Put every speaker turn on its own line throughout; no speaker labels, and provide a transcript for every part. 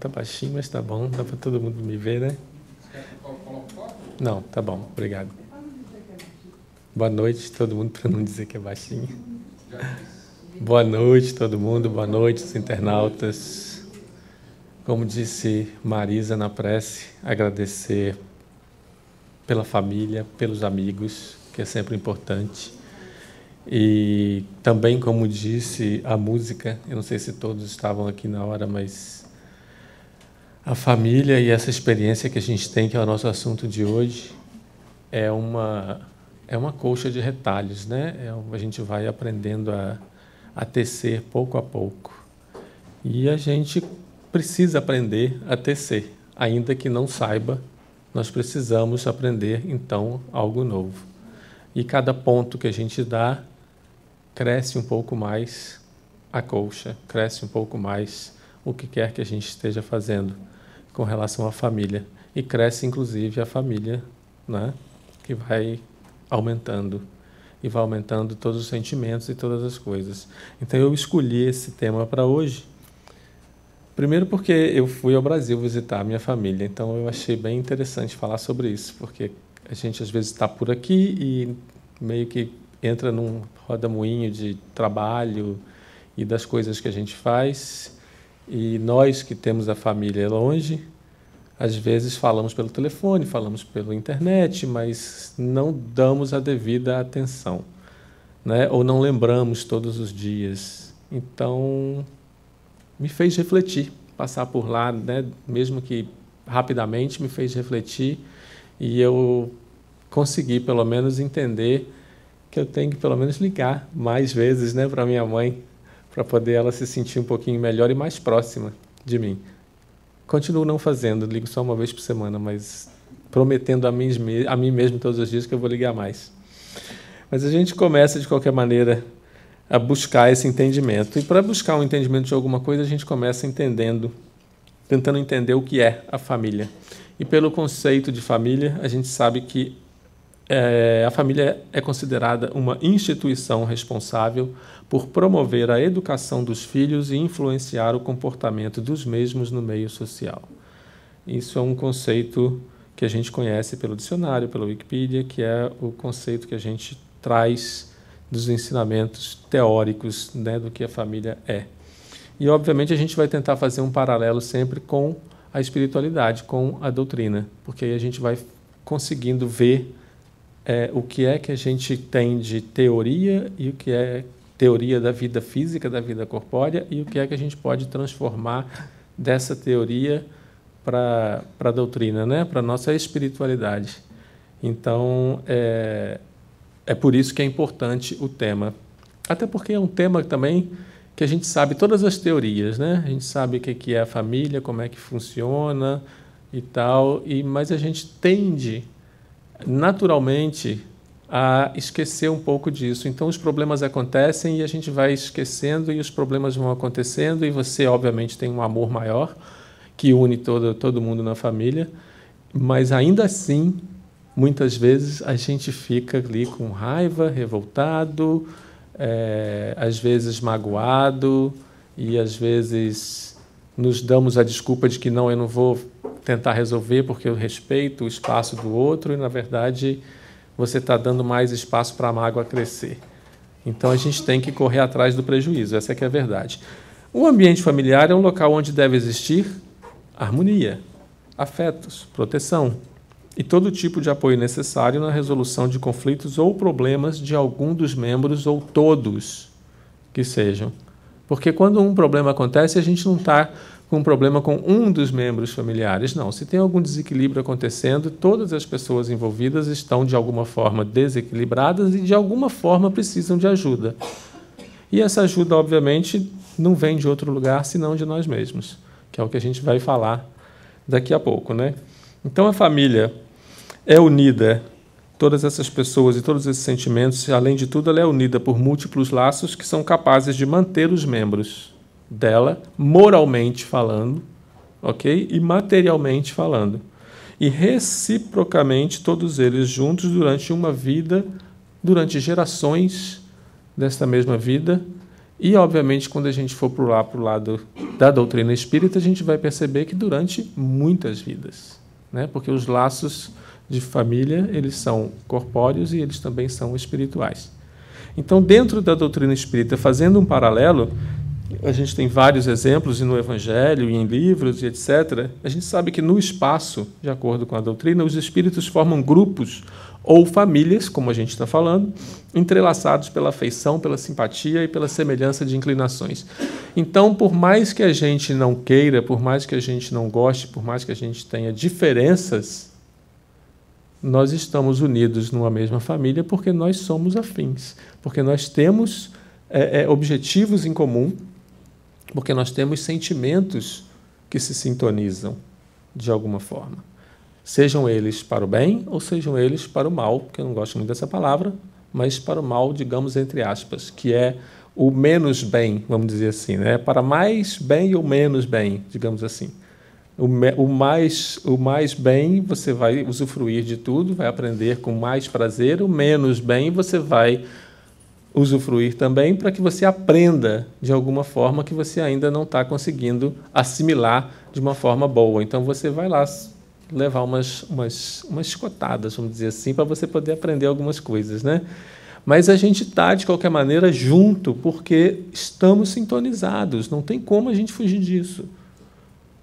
Tá baixinho, mas tá bom. Dá para todo mundo me ver, né? Não, tá bom. Obrigado. Boa noite, todo mundo, para não dizer que é baixinho. Boa noite, todo mundo. Boa noite, os internautas. Como disse Marisa na prece, agradecer pela família, pelos amigos, que é sempre importante. E também, como disse a música, eu não sei se todos estavam aqui na hora, mas a família e essa experiência que a gente tem, que é o nosso assunto de hoje, é uma colcha de retalhos, né? A gente vai aprendendo a tecer pouco a pouco. E a gente precisa aprender a tecer, ainda que não saiba, nós precisamos aprender, então, algo novo. E cada ponto que a gente dá, cresce um pouco mais a colcha, cresce um pouco mais o que quer que a gente esteja fazendo com relação à família. E cresce, inclusive, a família, né? Que vai aumentando. E vai aumentando todos os sentimentos e todas as coisas. Então, eu escolhi esse tema para hoje. Primeiro porque eu fui ao Brasil visitar a minha família. Então, eu achei bem interessante falar sobre isso. Porque a gente, às vezes, está por aqui e meio que entra num roda-moinho de trabalho e das coisas que a gente faz. E nós que temos a família longe, às vezes falamos pelo telefone, falamos pela internet, mas não damos a devida atenção, né? Ou não lembramos todos os dias. Então, me fez refletir, passar por lá, né? Mesmo que rapidamente, me fez refletir e eu consegui, pelo menos, entender que eu tenho que, pelo menos, ligar mais vezes, né, para minha mãe, para poder ela se sentir um pouquinho melhor e mais próxima de mim. Continuo não fazendo, ligo só uma vez por semana, mas prometendo a mim mesmo todos os dias que eu vou ligar mais. Mas a gente começa, de qualquer maneira, a buscar esse entendimento. E para buscar um entendimento de alguma coisa, a gente começa tentando entender o que é a família. E pelo conceito de família, a gente sabe que a família é considerada uma instituição responsável por promover a educação dos filhos e influenciar o comportamento dos mesmos no meio social. Isso é um conceito que a gente conhece pelo dicionário, pela Wikipedia, que é o conceito que a gente traz dos ensinamentos teóricos, né, do que a família é. E, obviamente, a gente vai tentar fazer um paralelo sempre com a espiritualidade, com a doutrina, porque aí a gente vai conseguindo ver o que é que a gente tem de teoria e o que é teoria da vida física, da vida corpórea, e o que é que a gente pode transformar dessa teoria para a doutrina, né? Para a nossa espiritualidade. Então, é por isso que é importante o tema. Até porque é um tema também que a gente sabe todas as teorias, né? A gente sabe o que é a família, como é que funciona e tal, mas a gente tende naturalmente a esquecer um pouco disso. Então, os problemas acontecem e a gente vai esquecendo e os problemas vão acontecendo e você, obviamente, tem um amor maior que une todo mundo na família, mas, ainda assim, muitas vezes a gente fica ali com raiva, revoltado, às vezes magoado e, às vezes, nos damos a desculpa de que não, eu não vou tentar resolver porque eu respeito o espaço do outro e, na verdade, você está dando mais espaço para a mágoa crescer. Então, a gente tem que correr atrás do prejuízo, essa é que é a verdade. O ambiente familiar é um local onde deve existir harmonia, afetos, proteção e todo tipo de apoio necessário na resolução de conflitos ou problemas de algum dos membros ou todos que sejam. Porque quando um problema acontece, a gente não está com um problema com um dos membros familiares. Não, se tem algum desequilíbrio acontecendo, todas as pessoas envolvidas estão, de alguma forma, desequilibradas e, de alguma forma, precisam de ajuda. E essa ajuda, obviamente, não vem de outro lugar, senão de nós mesmos, que é o que a gente vai falar daqui a pouco, né? Então, a família é unida, todas essas pessoas e todos esses sentimentos, além de tudo, ela é unida por múltiplos laços que são capazes de manter os membros dela, moralmente falando, ok? E materialmente falando. E reciprocamente, todos eles juntos durante uma vida, durante gerações desta mesma vida, E, obviamente, quando a gente for para o lado da doutrina espírita, a gente vai perceber que durante muitas vidas, né? Porque os laços de família, eles são corpóreos e eles também são espirituais. Então, dentro da doutrina espírita, fazendo um paralelo, a gente tem vários exemplos e no Evangelho, e em livros, e etc. A gente sabe que no espaço, de acordo com a doutrina, os espíritos formam grupos ou famílias, como a gente está falando, entrelaçados pela afeição, pela simpatia e pela semelhança de inclinações. Então, por mais que a gente não queira, por mais que a gente não goste, por mais que a gente tenha diferenças, nós estamos unidos numa mesma família porque nós somos afins, porque nós temos objetivos em comum, porque nós temos sentimentos que se sintonizam de alguma forma. Sejam eles para o bem ou sejam eles para o mal, que eu não gosto muito dessa palavra, mas para o mal, digamos, entre aspas, que é o menos bem, vamos dizer assim, né? Para mais bem ou menos bem, digamos assim. O mais bem, você vai usufruir de tudo, vai aprender com mais prazer, o menos bem, você vai usufruir também para que você aprenda de alguma forma que você ainda não está conseguindo assimilar de uma forma boa. Então, você vai lá levar umas chicotadas, vamos dizer assim, para você poder aprender algumas coisas, né? Mas a gente está, de qualquer maneira, junto, porque estamos sintonizados, não tem como a gente fugir disso.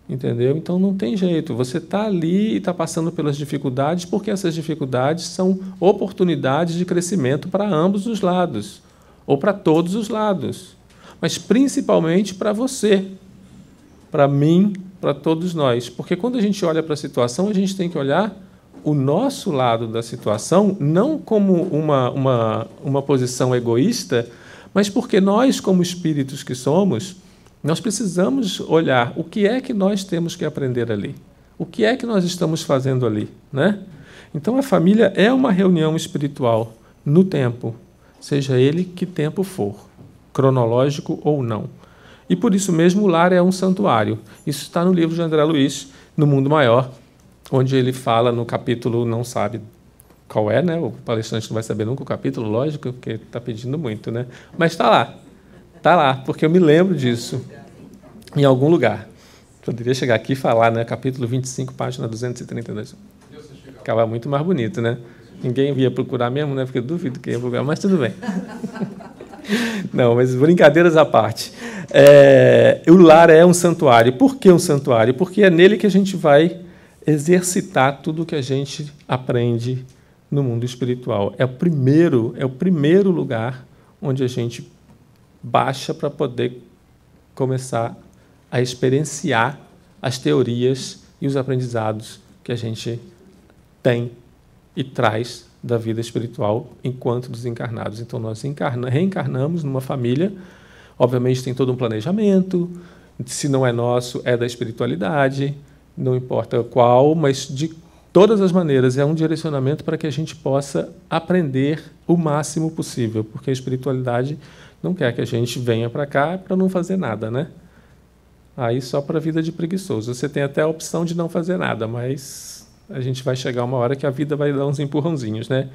Entendeu? Então, não tem jeito. Você está ali e está passando pelas dificuldades, porque essas dificuldades são oportunidades de crescimento para ambos os lados, ou para todos os lados, mas principalmente para você, para mim, para todos nós. Porque quando a gente olha para a situação, a gente tem que olhar o nosso lado da situação, não como uma posição egoísta, mas porque nós, como espíritos que somos, nós precisamos olhar o que é que nós temos que aprender ali, o que é que nós estamos fazendo ali, né? Então, a família é uma reunião espiritual no tempo, seja ele que tempo for, cronológico ou não. E por isso mesmo o lar é um santuário. Isso está no livro de André Luiz, No Mundo Maior, onde ele fala no capítulo, não sabe qual é, né? O palestrante não vai saber nunca o capítulo, lógico, porque está pedindo muito, né? Mas está lá. Está lá, porque eu me lembro disso em algum lugar. Poderia chegar aqui e falar, né? Capítulo 25, página 232. Ficava muito mais bonito, né? Ninguém ia procurar mesmo, né? Porque eu duvido que ia procurar, mas tudo bem. Não, mas brincadeiras à parte. O lar é um santuário. Por que um santuário? Porque é nele que a gente vai exercitar tudo o que a gente aprende no mundo espiritual. É o primeiro lugar onde a gente baixa para poder começar a experienciar as teorias e os aprendizados que a gente tem e traz da vida espiritual enquanto desencarnados. Então, nós reencarnamos numa família, obviamente tem todo um planejamento, se não é nosso, é da espiritualidade, não importa qual, mas de todas as maneiras é um direcionamento para que a gente possa aprender o máximo possível, porque a espiritualidade não quer que a gente venha para cá para não fazer nada, né? Aí só para a vida de preguiçoso. Você tem até a opção de não fazer nada, mas a gente vai chegar uma hora que a vida vai dar uns empurrãozinhos, né?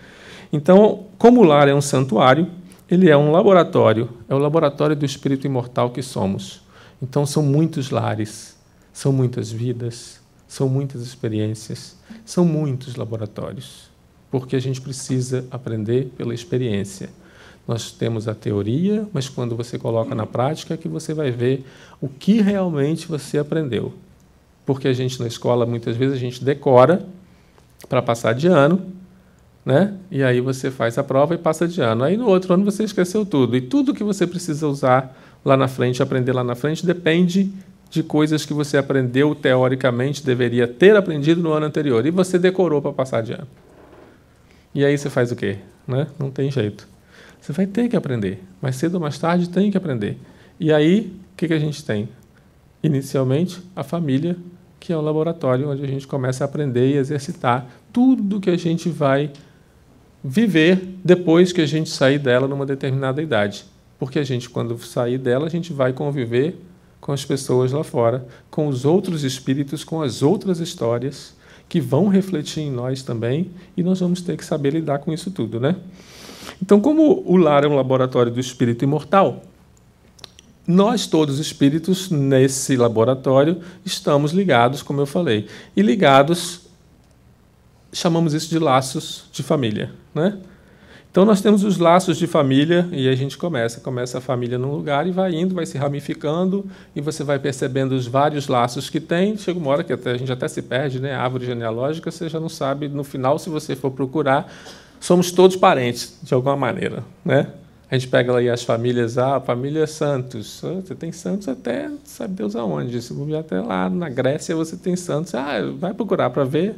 Então, como o lar é um santuário, ele é um laboratório, é o laboratório do espírito imortal que somos. Então, são muitos lares, são muitas vidas, são muitas experiências, são muitos laboratórios, porque a gente precisa aprender pela experiência. Nós temos a teoria, mas quando você coloca na prática é que você vai ver o que realmente você aprendeu. Porque a gente na escola, muitas vezes, a gente decora para passar de ano, né? E aí você faz a prova e passa de ano. Aí no outro ano você esqueceu tudo. E tudo que você precisa usar lá na frente, aprender lá na frente, depende de coisas que você aprendeu teoricamente, deveria ter aprendido no ano anterior. E você decorou para passar de ano. E aí você faz o quê? Né? Não tem jeito. Você vai ter que aprender. Mais cedo ou mais tarde tem que aprender. E aí, o que a gente tem? Inicialmente, a família, que é o laboratório onde a gente começa a aprender e exercitar tudo que a gente vai viver depois que a gente sair dela numa determinada idade. Porque a gente, quando sair dela, a gente vai conviver com as pessoas lá fora, com os outros espíritos, com as outras histórias que vão refletir em nós também, e nós vamos ter que saber lidar com isso tudo, né? Então, como o lar é um laboratório do espírito imortal, nós todos espíritos, nesse laboratório, estamos ligados, como eu falei. E ligados, chamamos isso de laços de família, né? Então, nós temos os laços de família, e a gente começa a família num lugar e vai indo, vai se ramificando, e você vai percebendo os vários laços que tem. Chega uma hora que a gente até se perde, né? A árvore genealógica, você já não sabe, no final, se você for procurar, somos todos parentes, de alguma maneira, né? A gente pega aí as famílias, a família Santos, você tem Santos até, sabe Deus aonde, se você até lá na Grécia você tem Santos, vai procurar para ver.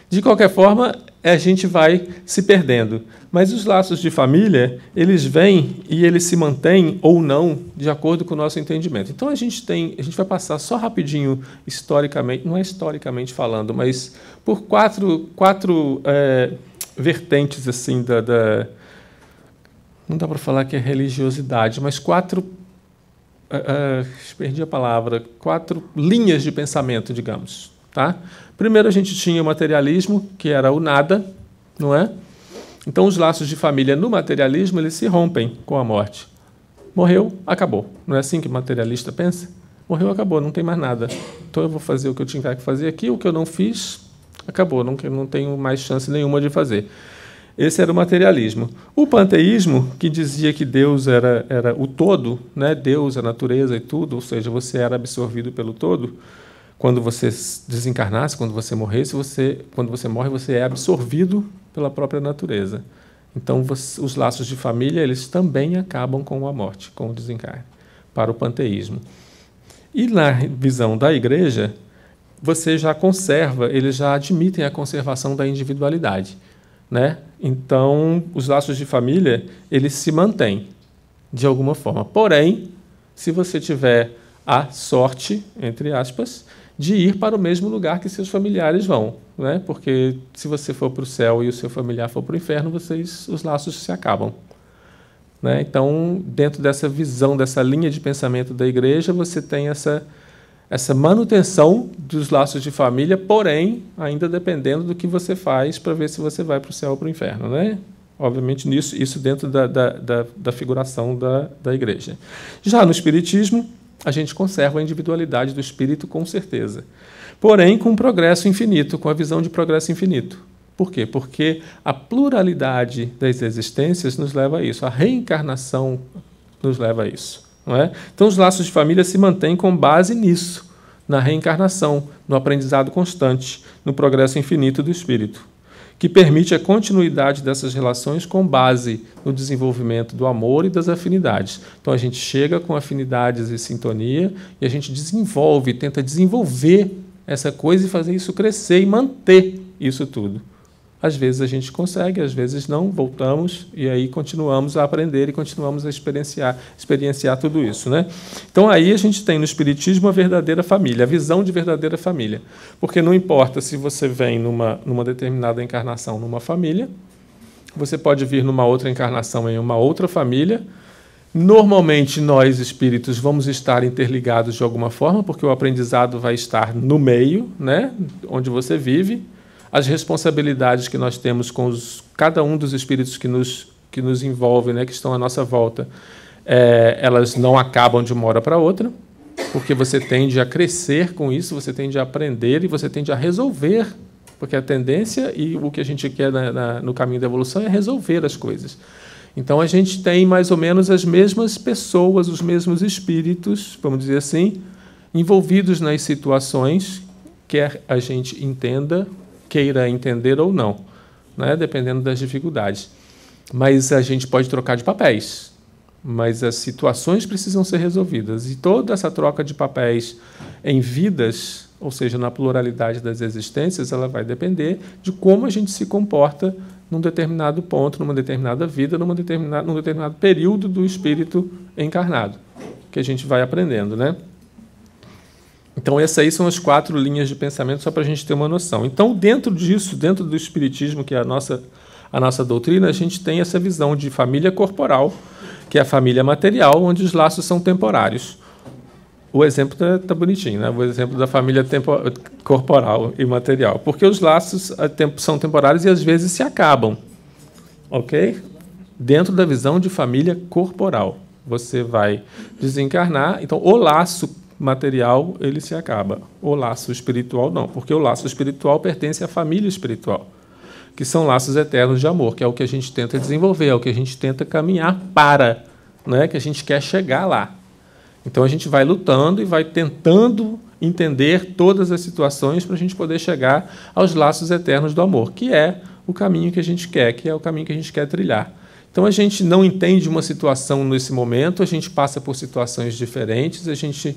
De qualquer forma, a gente vai se perdendo. Mas os laços de família, eles vêm e eles se mantêm ou não de acordo com o nosso entendimento. Então, a gente vai passar só rapidinho, historicamente, não é historicamente falando, mas por quatro vertentes assim não dá para falar que é religiosidade, mas perdi a palavra, 4 linhas de pensamento, digamos. Tá? Primeiro, a gente tinha o materialismo, que era o nada, não é? Então, os laços de família no materialismo, eles se rompem com a morte. Morreu, acabou. Não é assim que o materialista pensa? Morreu, acabou, não tem mais nada. Então, eu vou fazer o que eu tinha que fazer aqui, o que eu não fiz, acabou, não tenho mais chance nenhuma de fazer. Esse era o materialismo. O panteísmo, que dizia que Deus era o todo, né? Deus, a natureza e tudo, ou seja, você era absorvido pelo todo. Quando você desencarnasse, quando você morresse, quando você morre, você é absorvido pela própria natureza. Então, os laços de família, eles também acabam com a morte, com o desencarne, para o panteísmo. E na visão da Igreja, você já conserva, eles já admitem a conservação da individualidade, né? Então, os laços de família, eles se mantêm, de alguma forma. Porém, se você tiver a sorte, entre aspas, de ir para o mesmo lugar que seus familiares vão, né? Porque se você for para o céu e o seu familiar for para o inferno, os laços se acabam, né? Então, dentro dessa visão, dessa linha de pensamento da Igreja, você tem essa manutenção dos laços de família, porém, ainda dependendo do que você faz para ver se você vai para o céu ou para o inferno, né? Obviamente, isso dentro da figuração da Igreja. Já no Espiritismo, a gente conserva a individualidade do espírito com certeza. Porém, com progresso infinito, com a visão de progresso infinito. Por quê? Porque a pluralidade das existências nos leva a isso. A reencarnação nos leva a isso. Não é? Então, os laços de família se mantêm com base nisso, na reencarnação, no aprendizado constante, no progresso infinito do espírito, que permite a continuidade dessas relações com base no desenvolvimento do amor e das afinidades. Então, a gente chega com afinidades e sintonia e a gente tenta desenvolver essa coisa e fazer isso crescer e manter isso tudo. Às vezes a gente consegue, às vezes não, voltamos e aí continuamos a aprender e continuamos a experienciar tudo isso, né? Então, aí a gente tem no Espiritismo a verdadeira família, a visão de verdadeira família. Porque não importa se você vem numa determinada encarnação numa família, você pode vir numa outra encarnação em uma outra família. Normalmente, nós, espíritos, vamos estar interligados de alguma forma, porque o aprendizado vai estar no meio, né, onde você vive. As responsabilidades que nós temos com cada um dos espíritos que nos envolvem, né, que estão à nossa volta, elas não acabam de uma hora para outra, porque você tende a crescer com isso, você tende a aprender e você tende a resolver, porque a tendência e o que a gente quer no caminho da evolução é resolver as coisas. Então, a gente tem mais ou menos as mesmas pessoas, os mesmos espíritos, vamos dizer assim, envolvidos nas situações, quer a gente entenda, queira entender ou não, né? Dependendo das dificuldades. Mas a gente pode trocar de papéis, mas as situações precisam ser resolvidas. E toda essa troca de papéis em vidas, ou seja, na pluralidade das existências, ela vai depender de como a gente se comporta num determinado ponto, numa determinada vida, num determinado período do espírito encarnado, que a gente vai aprendendo, né? Então, essas aí são as 4 linhas de pensamento, só para a gente ter uma noção. Então, dentro disso, dentro do Espiritismo, que é a nossa doutrina, a gente tem essa visão de família corporal, que é a família material, onde os laços são temporários. O exemplo está bonitinho, né? O exemplo da família corporal e material. Porque os laços são temporários e, às vezes, se acabam. Ok? Dentro da visão de família corporal. Você vai desencarnar, então o laço material ele se acaba, o laço espiritual não, porque o laço espiritual pertence à família espiritual, que são laços eternos de amor, que é o que a gente tenta desenvolver, é o que a gente tenta caminhar para, né? Que a gente quer chegar lá. Então a gente vai lutando e vai tentando entender todas as situações para a gente poder chegar aos laços eternos do amor, que é o caminho que a gente quer, que é o caminho que a gente quer trilhar. Então a gente não entende uma situação nesse momento, a gente passa por situações diferentes, a gente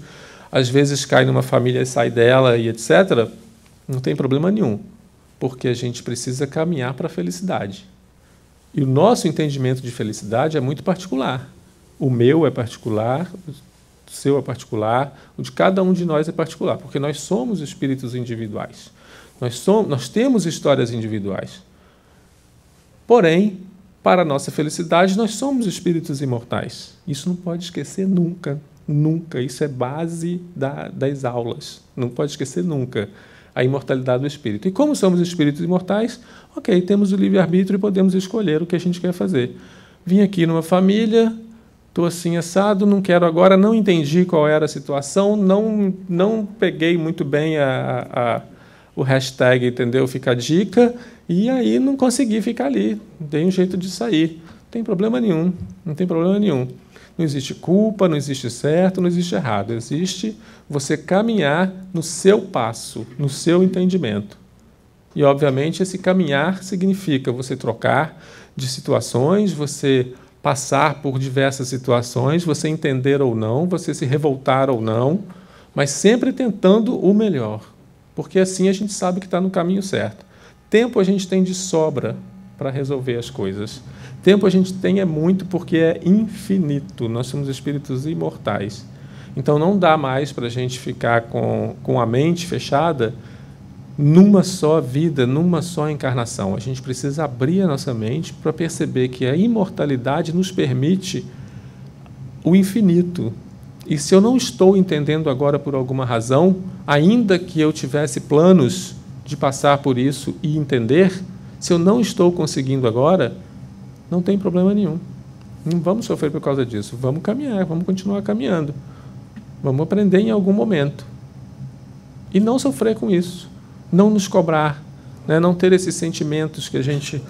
às vezes cai numa família e sai dela e etc. Não tem problema nenhum, porque a gente precisa caminhar para a felicidade. E o nosso entendimento de felicidade é muito particular. O meu é particular, o seu é particular, o de cada um de nós é particular, porque nós somos espíritos individuais. Nós temos histórias individuais. Porém, para a nossa felicidade, nós somos espíritos imortais. Isso não pode esquecer nunca, nunca. Isso é base das aulas. Não pode esquecer nunca a imortalidade do espírito. E como somos espíritos imortais, ok, temos o livre-arbítrio e podemos escolher o que a gente quer fazer. Vim aqui numa família, estou assim assado, não quero agora, não entendi qual era a situação, não peguei muito bem o hashtag, entendeu? Fica a dica, e aí não consegui ficar ali, dei um jeito de sair. Não tem problema nenhum, não tem problema nenhum. Não existe culpa, não existe certo, não existe errado. Existe você caminhar no seu passo, no seu entendimento. E, obviamente, esse caminhar significa você trocar de situações, você passar por diversas situações, você entender ou não, você se revoltar ou não, mas sempre tentando o melhor, porque assim a gente sabe que está no caminho certo. Tempo a gente tem de sobra para resolver as coisas. Tempo a gente tem é muito porque é infinito. Nós somos espíritos imortais. Então não dá mais para a gente ficar com a mente fechada numa só vida, numa só encarnação. A gente precisa abrir a nossa mente para perceber que a imortalidade nos permite o infinito. E se eu não estou entendendo agora por alguma razão, ainda que eu tivesse planos de passar por isso e entender, se eu não estou conseguindo agora, não tem problema nenhum. Não vamos sofrer por causa disso. Vamos caminhar, vamos continuar caminhando. Vamos aprender em algum momento. E não sofrer com isso. Não nos cobrar, né? Não ter esses sentimentos que a gente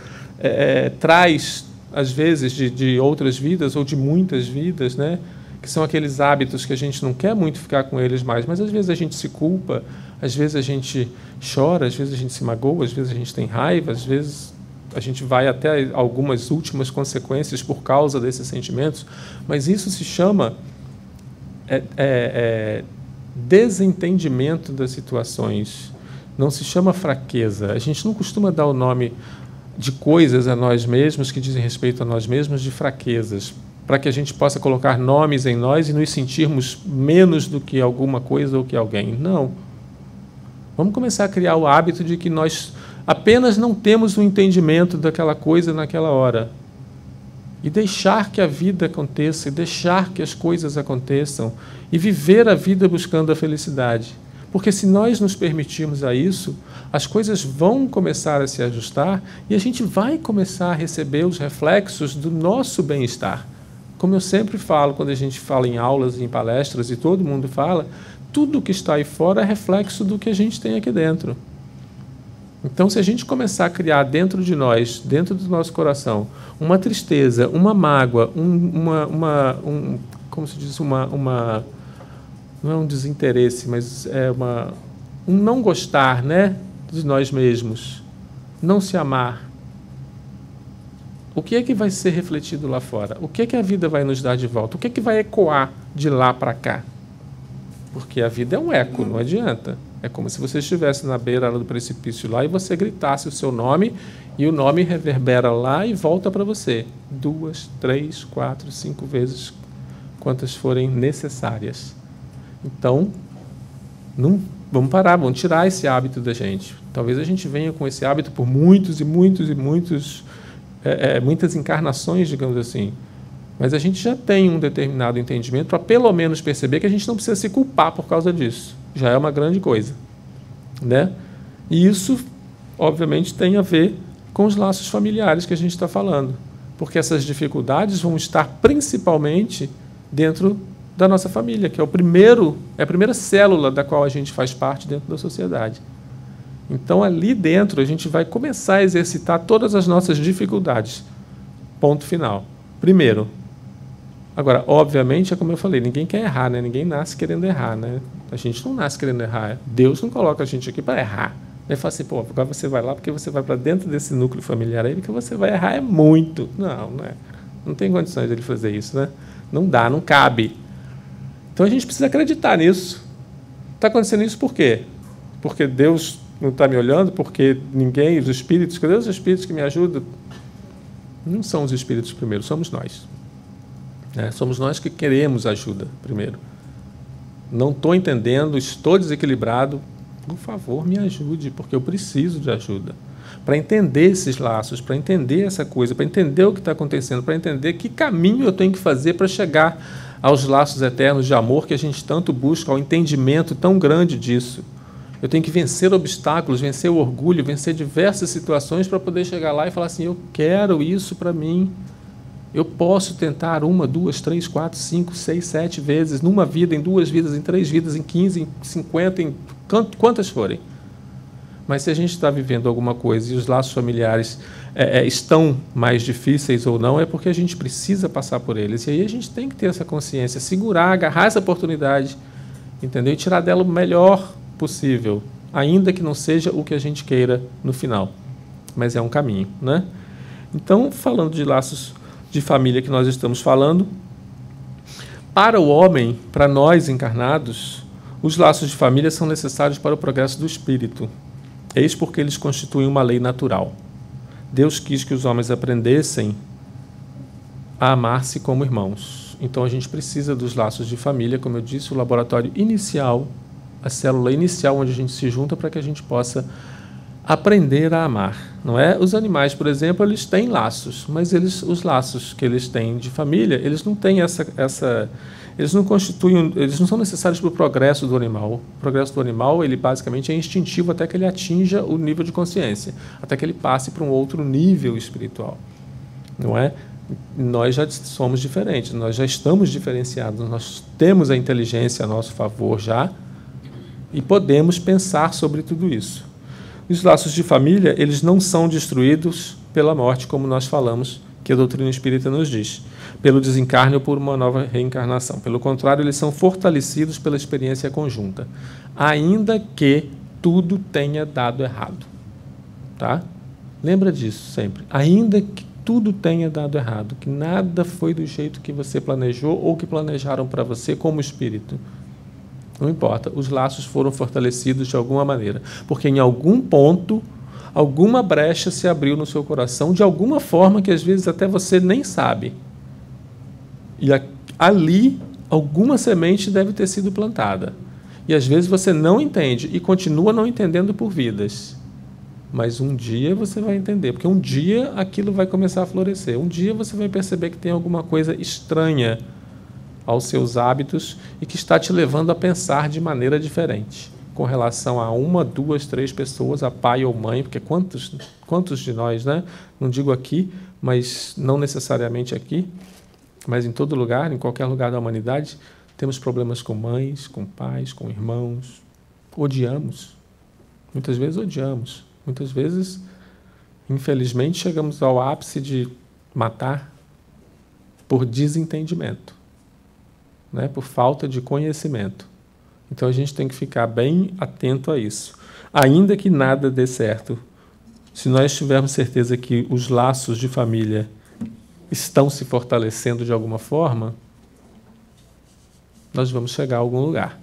traz, às vezes, de outras vidas ou de muitas vidas, né? Que são aqueles hábitos que a gente não quer muito ficar com eles mais, mas às vezes a gente se culpa, às vezes a gente chora, às vezes a gente se magoa, às vezes a gente tem raiva, às vezes a gente vai até algumas últimas consequências por causa desses sentimentos, mas isso se chama desentendimento das situações, não se chama fraqueza. A gente não costuma dar o nome de coisas a nós mesmos que dizem respeito a nós mesmos de fraquezas, para que a gente possa colocar nomes em nós e nos sentirmos menos do que alguma coisa ou que alguém. Não. Vamos começar a criar o hábito de que nós apenas não temos o entendimento daquela coisa naquela hora. E deixar que a vida aconteça, e deixar que as coisas aconteçam, e viver a vida buscando a felicidade. Porque se nós nos permitirmos a isso, as coisas vão começar a se ajustar e a gente vai começar a receber os reflexos do nosso bem-estar. Como eu sempre falo, quando a gente fala em aulas, em palestras, e todo mundo fala, tudo que está aí fora é reflexo do que a gente tem aqui dentro. Então, se a gente começar a criar dentro de nós, dentro do nosso coração, uma tristeza, uma mágoa, como se diz, não é um desinteresse, mas é um não gostar, né, de nós mesmos, não se amar. O que é que vai ser refletido lá fora? O que é que a vida vai nos dar de volta? O que é que vai ecoar de lá para cá? Porque a vida é um eco, não adianta. É como se você estivesse na beira do precipício lá e você gritasse o seu nome e o nome reverbera lá e volta para você. 2, 3, 4, 5 vezes, quantas forem necessárias. Então, não, vamos parar, vamos tirar esse hábito da gente. Talvez a gente venha com esse hábito por muitas encarnações, digamos assim. Mas a gente já tem um determinado entendimento para pelo menos perceber que a gente não precisa se culpar por causa disso. Já é uma grande coisa, né? E isso, obviamente, tem a ver com os laços familiares que a gente está falando. Porque essas dificuldades vão estar principalmente dentro da nossa família, que é a primeira célula da qual a gente faz parte dentro da sociedade. Então, ali dentro, a gente vai começar a exercitar todas as nossas dificuldades. Ponto final. Primeiro. Agora, obviamente, é como eu falei, ninguém quer errar, né? Ninguém nasce querendo errar, né? A gente não nasce querendo errar. Deus não coloca a gente aqui para errar. Ele fala assim, pô, agora você vai lá porque você vai para dentro desse núcleo familiar aí, porque você vai errar é muito. Não, não é. Não tem condições de ele fazer isso, né? Não dá, não cabe. Então, a gente precisa acreditar nisso. Está acontecendo isso por quê? Porque Deus não está me olhando, porque ninguém, os espíritos, cadê os espíritos que me ajudam? Não são os espíritos primeiro, somos nós. Somos nós que queremos ajuda primeiro. Não estou entendendo, estou desequilibrado, por favor, me ajude, porque eu preciso de ajuda. Para entender esses laços, para entender essa coisa, para entender o que está acontecendo, para entender que caminho eu tenho que fazer para chegar aos laços eternos de amor que a gente tanto busca, ao entendimento tão grande disso. Eu tenho que vencer obstáculos, vencer o orgulho, vencer diversas situações para poder chegar lá e falar assim, eu quero isso para mim. Eu posso tentar 1, 2, 3, 4, 5, 6, 7 vezes, numa vida, em 2 vidas, em 3 vidas, em 15, em 50, em quantas forem. Mas se a gente está vivendo alguma coisa e os laços familiares estão mais difíceis ou não, é porque a gente precisa passar por eles. E aí a gente tem que ter essa consciência, segurar, agarrar essa oportunidade, entendeu? E tirar dela o melhor possível, ainda que não seja o que a gente queira no final. Mas é um caminho, né? Então, falando de laços de família que nós estamos falando, para o homem, para nós encarnados, os laços de família são necessários para o progresso do espírito. Eis porque eles constituem uma lei natural. Deus quis que os homens aprendessem a amar-se como irmãos. Então a gente precisa dos laços de família, como eu disse, o laboratório inicial, a célula inicial onde a gente se junta para que a gente possa aprender a amar, não é? Os animais, por exemplo, eles têm laços, mas os laços que eles têm de família, eles não têm eles não constituem, eles não são necessários para o progresso do animal. O progresso do animal, ele basicamente é instintivo até que ele atinja o nível de consciência, até que ele passe para um outro nível espiritual, não é? Nós já somos diferentes, nós já estamos diferenciados, nós temos a inteligência a nosso favor já e podemos pensar sobre tudo isso. Os laços de família, eles não são destruídos pela morte, como nós falamos, que a doutrina espírita nos diz, pelo desencarne ou por uma nova reencarnação. Pelo contrário, eles são fortalecidos pela experiência conjunta, ainda que tudo tenha dado errado. Tá? Lembra disso sempre. Ainda que tudo tenha dado errado, que nada foi do jeito que você planejou ou que planejaram para você como espírito. Não importa, os laços foram fortalecidos de alguma maneira, porque em algum ponto, alguma brecha se abriu no seu coração, de alguma forma que às vezes até você nem sabe. E ali, alguma semente deve ter sido plantada. E às vezes você não entende e continua não entendendo por vidas. Mas um dia você vai entender, porque um dia aquilo vai começar a florescer. Um dia você vai perceber que tem alguma coisa estranha aos seus hábitos e que está te levando a pensar de maneira diferente com relação a 1, 2, 3 pessoas, a pai ou mãe, porque quantos de nós, né? Não digo aqui, mas não necessariamente aqui, mas em todo lugar, em qualquer lugar da humanidade, temos problemas com mães, com pais, com irmãos. Odiamos. Muitas vezes odiamos. Muitas vezes, infelizmente, chegamos ao ápice de matar por desentendimento. Né, por falta de conhecimento. Então a gente tem que ficar bem atento a isso. Ainda que nada dê certo, se nós tivermos certeza que os laços de família estão se fortalecendo de alguma forma, nós vamos chegar a algum lugar.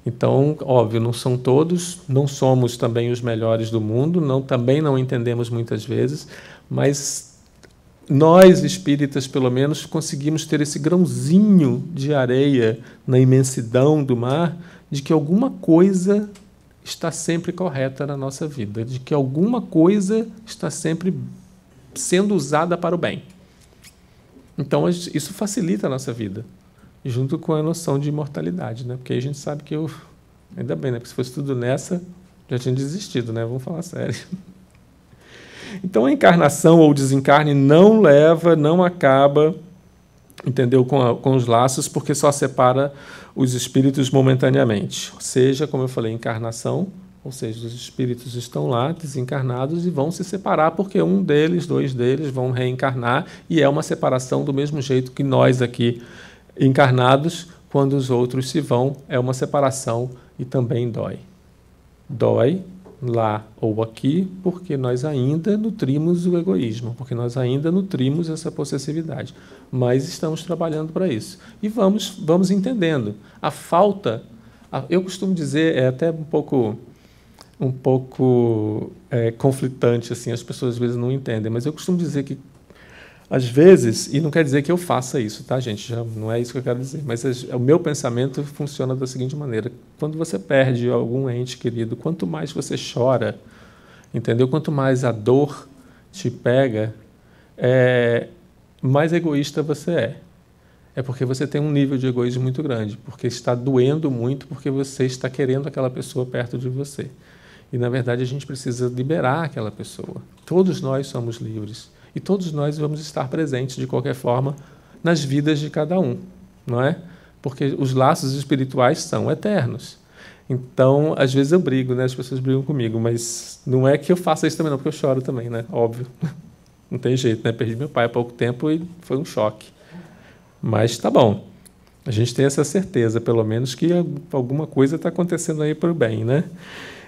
Então, óbvio, não são todos, não somos também os melhores do mundo, também não entendemos muitas vezes, mas nós, espíritas, pelo menos, conseguimos ter esse grãozinho de areia na imensidão do mar de que alguma coisa está sempre correta na nossa vida, de que alguma coisa está sempre sendo usada para o bem. Então, isso facilita a nossa vida, junto com a noção de imortalidade, né? Porque aí a gente sabe que ainda bem, né? Porque se fosse tudo nessa, já tinha desistido, né? Vamos falar sério. Então, a encarnação ou o desencarne não acaba entendeu? Com os laços, porque só separa os espíritos momentaneamente. Seja, como eu falei, encarnação, ou seja, os espíritos estão lá, desencarnados, e vão se separar, porque um deles, dois deles, vão reencarnar, e é uma separação do mesmo jeito que nós aqui, encarnados, quando os outros se vão, é uma separação e também dói. Dói lá ou aqui, porque nós ainda nutrimos o egoísmo, porque nós ainda nutrimos essa possessividade. Mas estamos trabalhando para isso. E vamos entendendo. A falta, eu costumo dizer, é até um pouco conflitante, assim, as pessoas às vezes não entendem, mas eu costumo dizer que, às vezes, e não quer dizer que eu faça isso, tá, gente? Já não é isso que eu quero dizer, mas o meu pensamento funciona da seguinte maneira: quando você perde algum ente querido, quanto mais você chora, entendeu? Quanto mais a dor te pega, mais egoísta você é. É porque você tem um nível de egoísmo muito grande, porque está doendo muito, porque você está querendo aquela pessoa perto de você. E, na verdade, a gente precisa liberar aquela pessoa. Todos nós somos livres. E todos nós vamos estar presentes, de qualquer forma, nas vidas de cada um, não é? Porque os laços espirituais são eternos. Então, às vezes eu brigo, né? As pessoas brigam comigo, mas não é que eu faça isso também não, porque eu choro também, né? Óbvio. Não tem jeito, né? Perdi meu pai há pouco tempo e foi um choque. Mas tá bom. A gente tem essa certeza, pelo menos, que alguma coisa está acontecendo aí para o bem, né?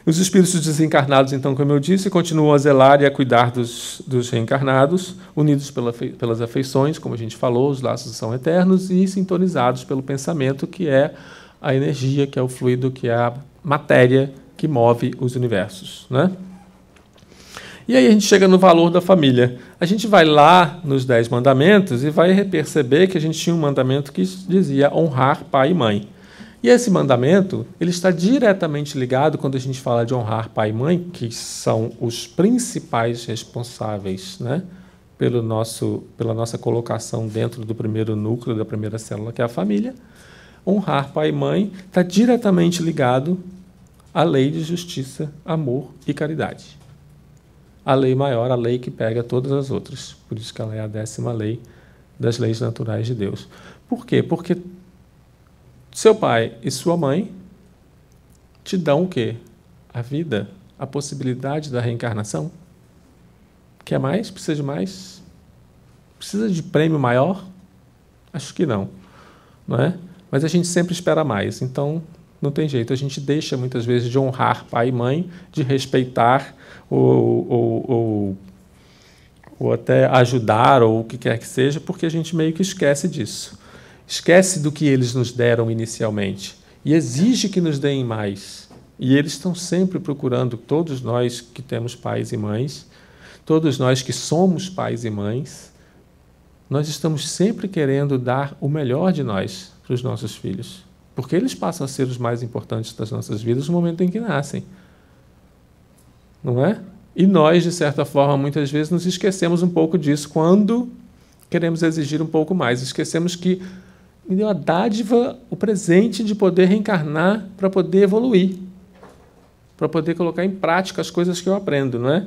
Os espíritos desencarnados, então, como eu disse, continuam a zelar e a cuidar dos reencarnados, unidos pelas afeições, como a gente falou, os laços são eternos, e sintonizados pelo pensamento, que é a energia, que é o fluido, que é a matéria que move os universos, né? E aí a gente chega no valor da família. A gente vai lá nos 10 mandamentos e vai perceber que a gente tinha um mandamento que dizia honrar pai e mãe. E esse mandamento, ele está diretamente ligado, quando a gente fala de honrar pai e mãe, que são os principais responsáveis, né, pela nossa colocação dentro do primeiro núcleo, da primeira célula, que é a família. Honrar pai e mãe está diretamente ligado à lei de justiça, amor e caridade. A lei maior, a lei que pega todas as outras. Por isso que ela é a 10ª lei das leis naturais de Deus. Por quê? Porque seu pai e sua mãe te dão o quê? A vida, a possibilidade da reencarnação. Quer mais? Precisa de mais? Precisa de prêmio maior? Acho que não, não é? Mas a gente sempre espera mais, então não tem jeito. A gente deixa muitas vezes de honrar pai e mãe, de respeitar ou até ajudar ou o que quer que seja, porque a gente meio que esquece disso. Esquece do que eles nos deram inicialmente e exige que nos deem mais. E eles estão sempre procurando, todos nós que temos pais e mães, todos nós que somos pais e mães, nós estamos sempre querendo dar o melhor de nós para os nossos filhos, porque eles passam a ser os mais importantes das nossas vidas no momento em que nascem. Não é? E nós, de certa forma, muitas vezes nos esquecemos um pouco disso quando queremos exigir um pouco mais. Esquecemos que me deu a dádiva, o presente de poder reencarnar para poder evoluir, para poder colocar em prática as coisas que eu aprendo, não é?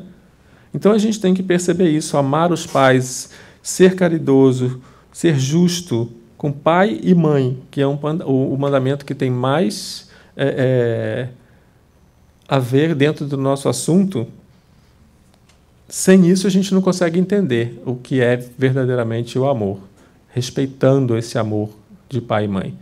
Então a gente tem que perceber isso, amar os pais, ser caridoso, ser justo com pai e mãe, que é o mandamento que tem mais a ver dentro do nosso assunto. Sem isso a gente não consegue entender o que é verdadeiramente o amor, respeitando esse amor de pai e mãe.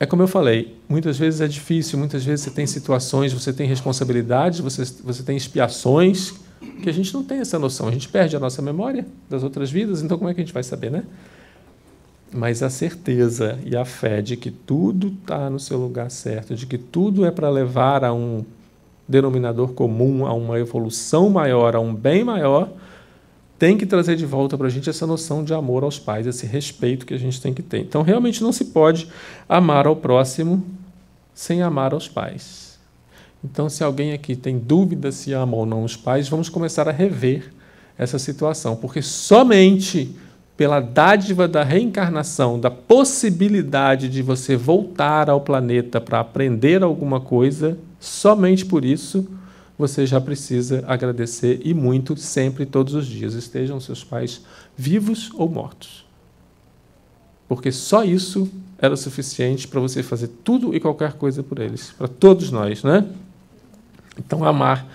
É como eu falei, muitas vezes é difícil, muitas vezes você tem situações, você tem responsabilidades, você tem expiações, que a gente não tem essa noção, a gente perde a nossa memória das outras vidas, então como é que a gente vai saber, né? Mas a certeza e a fé de que tudo está no seu lugar certo, de que tudo é para levar a um denominador comum, a uma evolução maior, a um bem maior, tem que trazer de volta para a gente essa noção de amor aos pais, esse respeito que a gente tem que ter. Então, realmente não se pode amar ao próximo sem amar aos pais. Então, se alguém aqui tem dúvida se ama ou não os pais, vamos começar a rever essa situação, porque somente pela dádiva da reencarnação, da possibilidade de você voltar ao planeta para aprender alguma coisa, somente por isso você já precisa agradecer, e muito, sempre, todos os dias, estejam seus pais vivos ou mortos. porque só isso era o suficiente para você fazer tudo e qualquer coisa por eles, para todos nós, né? Então, amar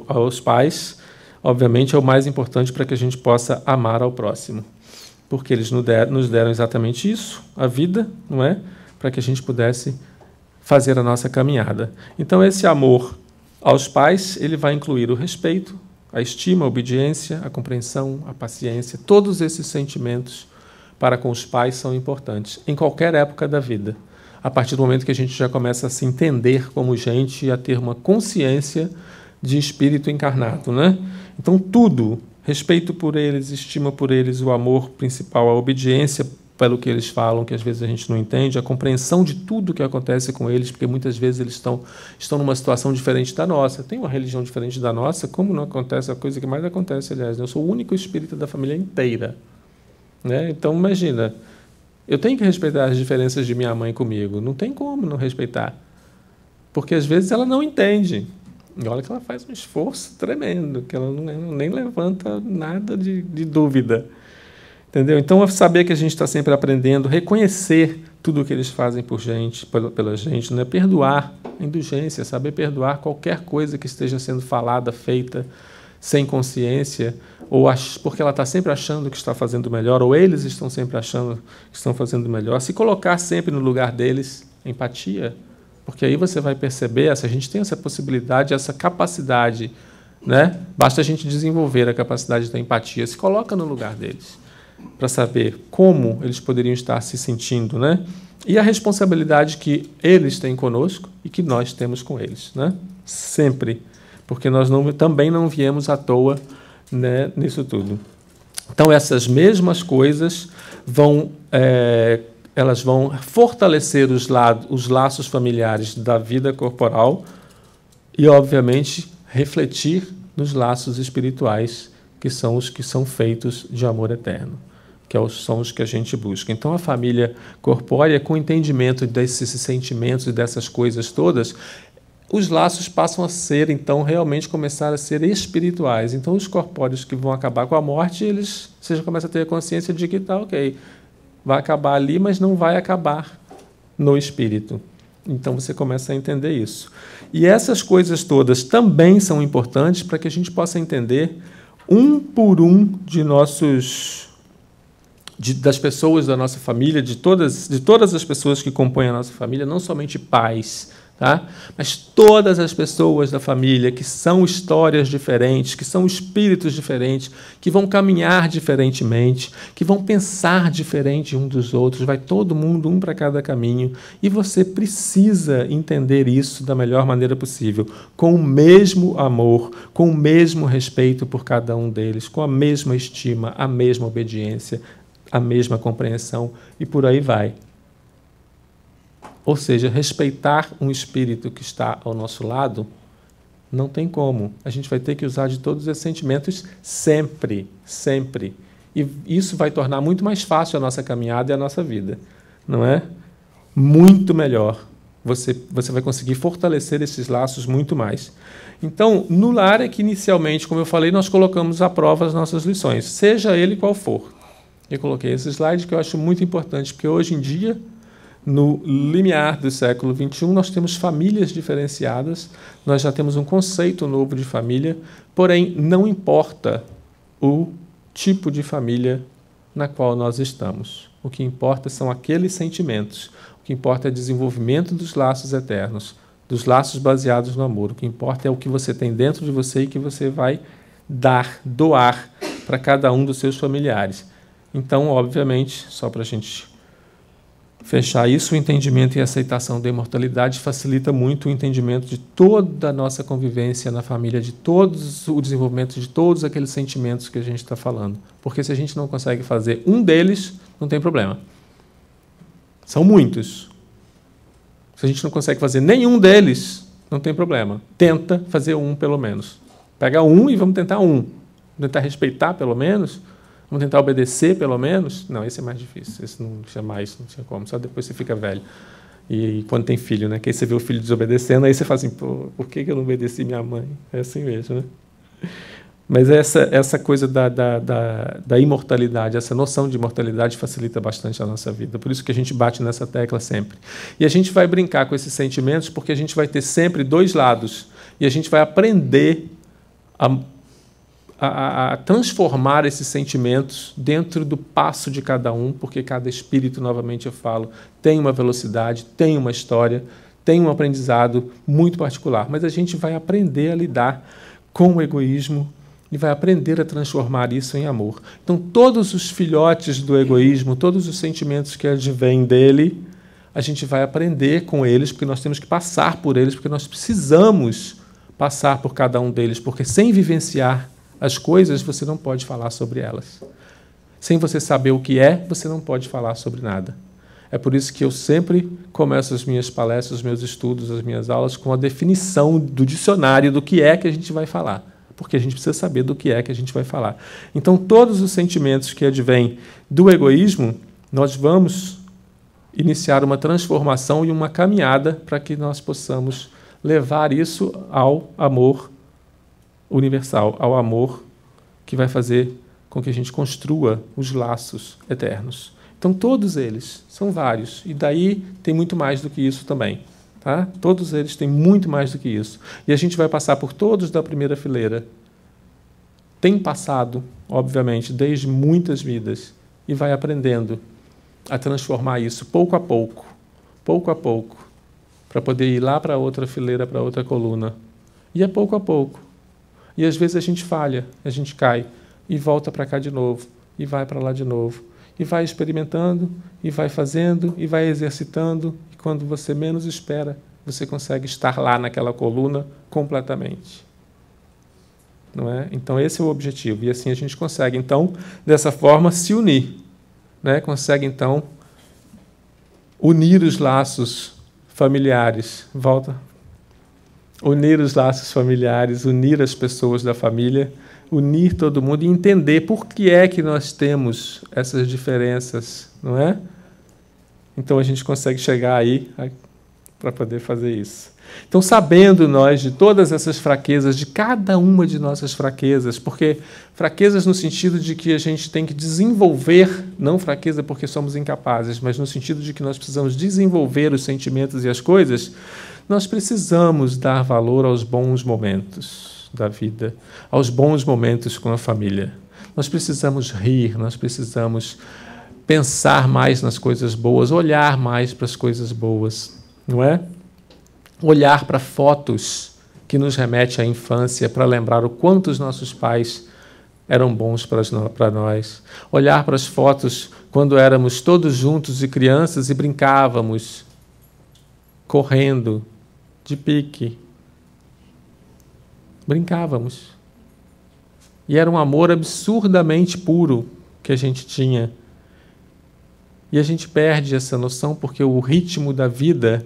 aos pais, obviamente, é o mais importante para que a gente possa amar ao próximo, porque eles nos deram exatamente isso, a vida, não é? Para que a gente pudesse fazer a nossa caminhada. Então, esse amor aos pais, ele vai incluir o respeito, a estima, a obediência, a compreensão, a paciência. Todos esses sentimentos para com os pais são importantes, em qualquer época da vida. A partir do momento que a gente já começa a se entender como gente e a ter uma consciência de espírito encarnado, né? Então, tudo, respeito por eles, estima por eles, o amor principal, a obediência pelo que eles falam, que às vezes a gente não entende, a compreensão de tudo que acontece com eles, porque muitas vezes eles estão numa situação diferente da nossa. Tem uma religião diferente da nossa, como não acontece a coisa que mais acontece, aliás. Eu sou o único espírita da família inteira, né? Então, imagina, eu tenho que respeitar as diferenças de minha mãe comigo. Não tem como não respeitar, porque às vezes ela não entende. E olha que ela faz um esforço tremendo, que ela nem levanta nada de dúvida. Entendeu? Então, é saber que a gente está sempre aprendendo, reconhecer tudo o que eles fazem por gente, pela gente, né? Perdoar, indulgência, saber perdoar qualquer coisa que esteja sendo falada, feita, sem consciência, ou porque ela está sempre achando que está fazendo melhor, ou eles estão sempre achando que estão fazendo melhor. Se colocar sempre no lugar deles, empatia, porque aí você vai perceber, a gente tem essa possibilidade, essa capacidade, né? Basta a gente desenvolver a capacidade da empatia, se coloca no lugar deles, para saber como eles poderiam estar se sentindo, né? E a responsabilidade que eles têm conosco e que nós temos com eles, né? Sempre, porque nós também não viemos à toa, né, nisso tudo. Então, essas mesmas coisas elas vão fortalecer os laços familiares da vida corporal e, obviamente, refletir nos laços espirituais, que são os que são feitos de amor eterno, que são os que a gente busca. Então, a família corpórea, com o entendimento desses sentimentos e dessas coisas todas, os laços passam a ser, então, realmente começar a ser espirituais. Então, os corpóreos que vão acabar com a morte, você já começa a ter a consciência de que está ok, vai acabar ali, mas não vai acabar no espírito. Então, você começa a entender isso. E essas coisas todas também são importantes para que a gente possa entender um por um das pessoas da nossa família, de todas as pessoas que compõem a nossa família, não somente pais, tá? Mas todas as pessoas da família que são histórias diferentes, que são espíritos diferentes, que vão caminhar diferentemente, que vão pensar diferente um dos outros, vai todo mundo um para cada caminho, e você precisa entender isso da melhor maneira possível, com o mesmo amor, com o mesmo respeito por cada um deles, com a mesma estima, a mesma obediência, a mesma compreensão, e por aí vai. Ou seja, respeitar um espírito que está ao nosso lado, não tem como. A gente vai ter que usar de todos esses sentimentos sempre, sempre. E isso vai tornar muito mais fácil a nossa caminhada e a nossa vida, não é? Muito melhor. Você vai conseguir fortalecer esses laços muito mais. Então, no lar é que, inicialmente, como eu falei, nós colocamos à prova as nossas lições, seja ele qual for. Eu coloquei esse slide que eu acho muito importante, porque hoje em dia, no limiar do século XXI, nós temos famílias diferenciadas, nós já temos um conceito novo de família, porém, não importa o tipo de família na qual nós estamos. O que importa são aqueles sentimentos, o que importa é o desenvolvimento dos laços eternos, dos laços baseados no amor. O que importa é o que você tem dentro de você e que você vai doar para cada um dos seus familiares. Então, obviamente, só para a gente fechar isso, o entendimento e a aceitação da imortalidade facilita muito o entendimento de toda a nossa convivência na família, o desenvolvimento de todos aqueles sentimentos que a gente está falando. Porque se a gente não consegue fazer um deles, não tem problema. São muitos. Se a gente não consegue fazer nenhum deles, não tem problema. Tenta fazer um, pelo menos. Pega um e vamos tentar um. Vamos tentar respeitar, pelo menos. Vamos tentar obedecer, pelo menos? Não, esse é mais difícil. Esse não jamais, não tinha como. Só depois você fica velho. E quando tem filho, né? Que aí você vê o filho desobedecendo, aí você fala assim, pô, por que eu não obedeci minha mãe? É assim mesmo, né? Mas essa coisa da imortalidade, essa noção de imortalidade facilita bastante a nossa vida. Por isso que a gente bate nessa tecla sempre. E a gente vai brincar com esses sentimentos porque a gente vai ter sempre dois lados. E a gente vai aprender a transformar esses sentimentos dentro do passo de cada um, porque cada espírito, novamente eu falo, tem uma velocidade, tem uma história, tem um aprendizado muito particular. Mas a gente vai aprender a lidar com o egoísmo e vai aprender a transformar isso em amor. Então, todos os filhotes do egoísmo, todos os sentimentos que advêm dele, a gente vai aprender com eles, porque nós temos que passar por eles, porque nós precisamos passar por cada um deles, porque sem vivenciar as coisas, você não pode falar sobre elas. Sem você saber o que é, você não pode falar sobre nada. É por isso que eu sempre começo as minhas palestras, os meus estudos, as minhas aulas, com a definição do dicionário do que é que a gente vai falar. Porque a gente precisa saber do que é que a gente vai falar. Então, todos os sentimentos que advêm do egoísmo, nós vamos iniciar uma transformação e uma caminhada para que nós possamos levar isso ao amor universal, ao amor que vai fazer com que a gente construa os laços eternos. Então, todos eles, são vários, e daí tem muito mais do que isso também. Tá? Todos eles têm muito mais do que isso. E a gente vai passar por todos da primeira fileira. Tem passado, obviamente, desde muitas vidas, e vai aprendendo a transformar isso pouco a pouco, para poder ir lá para outra fileira, para outra coluna. E é pouco a pouco. E às vezes a gente falha, a gente cai, e volta para cá de novo, e vai para lá de novo. E vai experimentando, e vai fazendo, e vai exercitando, e quando você menos espera, você consegue estar lá naquela coluna completamente. Não é? Então, esse é o objetivo. E assim a gente consegue, então, dessa forma, se unir. Né? Consegue, então, unir os laços familiares. Volta. Unir os laços familiares, unir as pessoas da família, unir todo mundo e entender por que é que nós temos essas diferenças, não é? Então a gente consegue chegar aí para poder fazer isso. Então, sabendo nós de todas essas fraquezas, de cada uma de nossas fraquezas, porque fraquezas no sentido de que a gente tem que desenvolver, não fraqueza porque somos incapazes, mas no sentido de que nós precisamos desenvolver os sentimentos e as coisas, nós precisamos dar valor aos bons momentos da vida, aos bons momentos com a família. Nós precisamos rir, nós precisamos pensar mais nas coisas boas, olhar mais para as coisas boas, não é? Olhar para fotos que nos remete à infância para lembrar o quanto os nossos pais eram bons para nós. Olhar para as fotos quando éramos todos juntos e crianças e brincávamos, correndo, de pique. Brincávamos. E era um amor absurdamente puro que a gente tinha. E a gente perde essa noção porque o ritmo da vida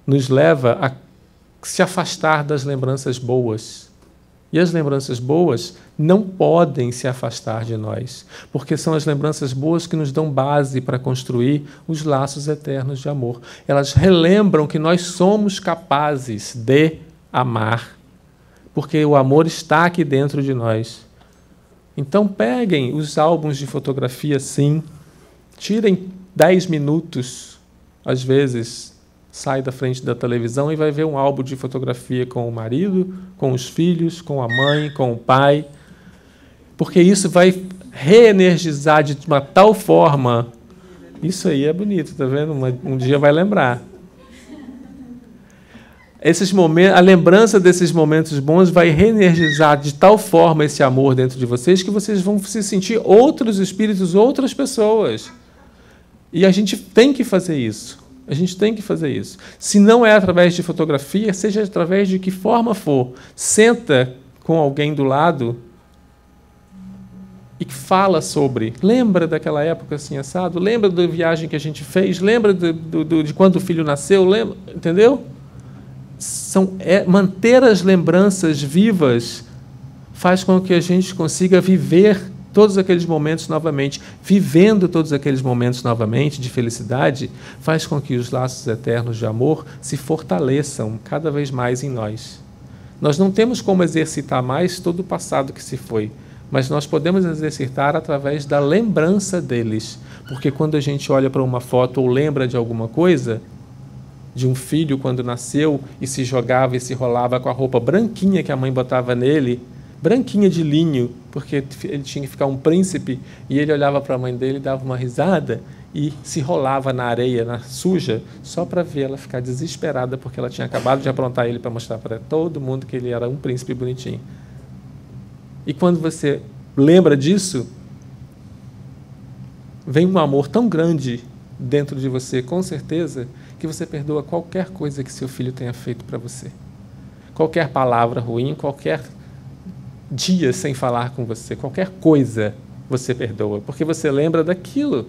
nos leva a se afastar das lembranças boas. E as lembranças boas não podem se afastar de nós, porque são as lembranças boas que nos dão base para construir os laços eternos de amor. Elas relembram que nós somos capazes de amar, porque o amor está aqui dentro de nós. Então, peguem os álbuns de fotografia, sim, tirem 10 minutos, às vezes, sai da frente da televisão e vai ver um álbum de fotografia com o marido, com os filhos, com a mãe, com o pai, porque isso vai reenergizar de uma tal forma. Isso aí é bonito, tá vendo? Um dia vai lembrar. Esses momentos, a lembrança desses momentos bons vai reenergizar de tal forma esse amor dentro de vocês que vocês vão se sentir outros espíritos, outras pessoas. E a gente tem que fazer isso. A gente tem que fazer isso. Se não é através de fotografia, seja através de que forma for. Senta com alguém do lado e fala sobre. Lembra daquela época assim assado? Lembra da viagem que a gente fez? Lembra de quando o filho nasceu? Lembra, entendeu? Manter as lembranças vivas faz com que a gente consiga viver todos aqueles momentos novamente. Vivendo todos aqueles momentos novamente de felicidade, faz com que os laços eternos de amor se fortaleçam cada vez mais em nós. Nós não temos como exercitar mais todo o passado que se foi, mas nós podemos exercitar através da lembrança deles. Porque quando a gente olha para uma foto ou lembra de alguma coisa, de um filho quando nasceu e se jogava e se rolava com a roupa branquinha que a mãe botava nele, branquinha de linho, porque ele tinha que ficar um príncipe, e ele olhava para a mãe dele, dava uma risada e se rolava na areia, na suja, só para ver ela ficar desesperada, porque ela tinha acabado de aprontar ele para mostrar para todo mundo que ele era um príncipe bonitinho. E quando você lembra disso, vem um amor tão grande dentro de você, com certeza, que você perdoa qualquer coisa que seu filho tenha feito para você. Qualquer palavra ruim, qualquer dia sem falar com você, qualquer coisa você perdoa, porque você lembra daquilo.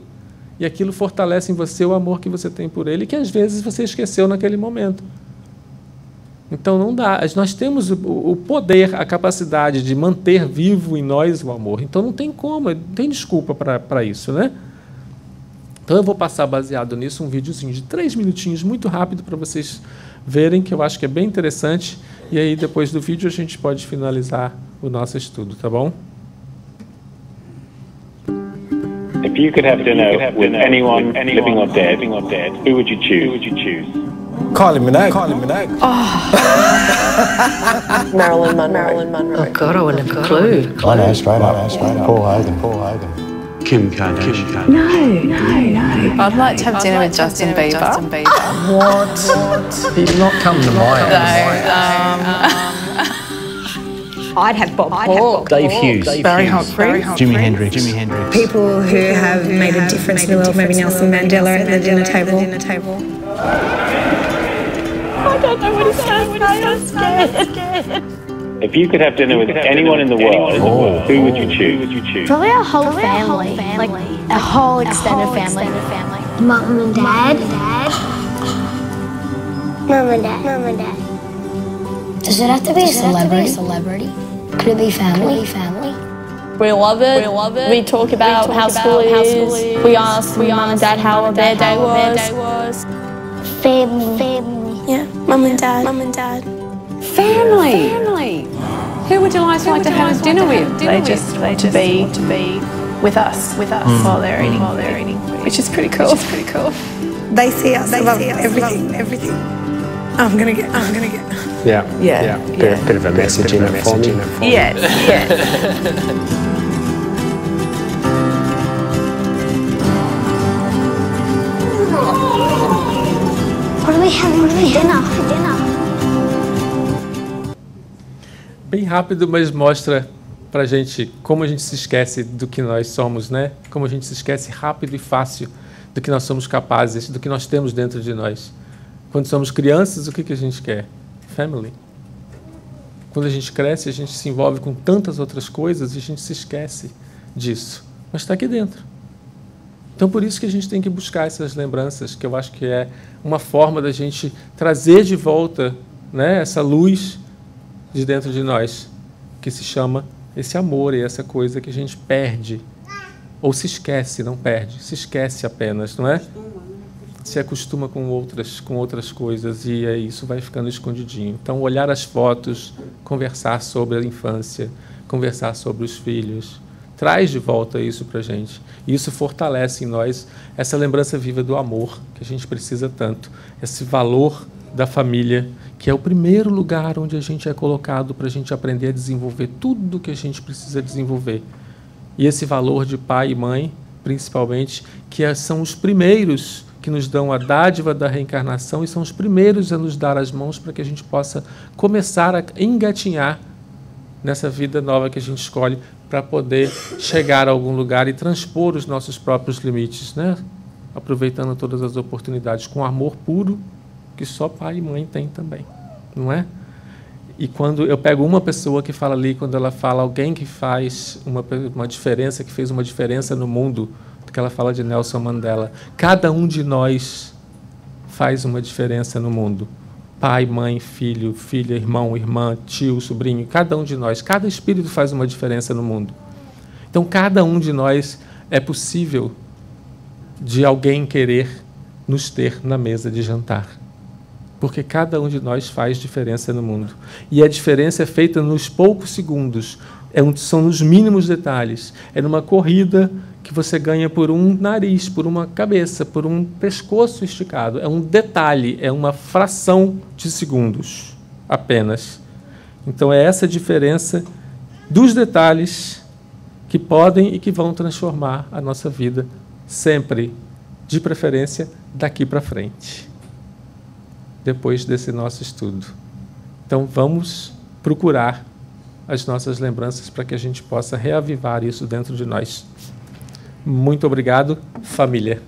E aquilo fortalece em você o amor que você tem por ele, que às vezes você esqueceu naquele momento. Então não dá. Nós temos o poder, a capacidade de manter vivo em nós o amor. Então não tem como, não tem desculpa para isso, né? Então eu vou passar baseado nisso um videozinho de 3 minutinhos, muito rápido, para vocês verem, que eu acho que é bem interessante. E aí depois do vídeo a gente pode finalizar o nosso estudo, tá bom?
If you could have dinner with anyone, living or dead, who would you choose?
Kylie Minogue.
Oh. Marilyn Monroe. Oh God, I wouldn't have a clue.
I know, straight up. Paul Hogan.
Kim Kardashian.
No. I'd like to have dinner with Justin Bieber.
What? He's not come to my house.
I'd have Bob Hawke,
Dave Hughes.
Barry Humphries.
Jimi Hendrix.
people who have made a difference in the world, maybe Nelson Mandela at the dinner table.
I don't know what he says. I'm scared.
If you could have dinner with anyone in the world, who would you choose?
Probably our whole family, like a whole extended family. Mum and Dad. Mum and Dad. Does it have to be a celebrity? Could it be family?
We love it. We talk about how school is. We ask Mum and Dad how their day was.
Family.
Yeah, Mum and Dad.
Family. Who would you like to have dinner with? They just want to be with us while they're eating, which is pretty cool.
They see us above everything. I'm gonna get.
Yeah. Bit of a message in it for me.
Yeah.
What are we having for dinner?
Bem rápido, mas mostra pra gente como a gente se esquece do que nós somos, né? Como a gente se esquece rápido e fácil do que nós somos capazes, do que nós temos dentro de nós. Quando somos crianças, o que a gente quer? Family. Quando a gente cresce, a gente se envolve com tantas outras coisas e a gente se esquece disso. Mas está aqui dentro. Então, por isso que a gente tem que buscar essas lembranças, que eu acho que é uma forma da gente trazer de volta, né, essa luz de dentro de nós, que se chama esse amor e essa coisa que a gente perde. Ou se esquece, não perde, se esquece apenas, não é? Se acostuma com outras coisas e aí isso vai ficando escondidinho. Então, olhar as fotos, conversar sobre a infância, conversar sobre os filhos, traz de volta isso para a gente. E isso fortalece em nós essa lembrança viva do amor que a gente precisa tanto, esse valor da família, que é o primeiro lugar onde a gente é colocado para a gente aprender a desenvolver tudo que a gente precisa desenvolver. E esse valor de pai e mãe, principalmente, que são os primeiros que nos dão a dádiva da reencarnação e são os primeiros a nos dar as mãos para que a gente possa começar a engatinhar nessa vida nova que a gente escolhe para poder chegar a algum lugar e transpor os nossos próprios limites, né? Aproveitando todas as oportunidades com amor puro que só pai e mãe têm também, não é? E quando eu pego uma pessoa que fala ali, quando ela fala alguém que faz uma diferença, que fez uma diferença no mundo, que ela fala de Nelson Mandela. Cada um de nós faz uma diferença no mundo. Pai, mãe, filho, filha, irmão, irmã, tio, sobrinho, cada um de nós. Cada espírito faz uma diferença no mundo. Então, cada um de nós é possível de alguém querer nos ter na mesa de jantar. porque cada um de nós faz diferença no mundo. E a diferença é feita nos poucos segundos, são nos mínimos detalhes. É numa corrida que você ganha por um nariz, por uma cabeça, por um pescoço esticado. É um detalhe, é uma fração de segundos apenas. Então é essa diferença dos detalhes que podem e que vão transformar a nossa vida sempre, de preferência, daqui para frente, depois desse nosso estudo. Então vamos procurar as nossas lembranças para que a gente possa reavivar isso dentro de nós. Muito obrigado, família.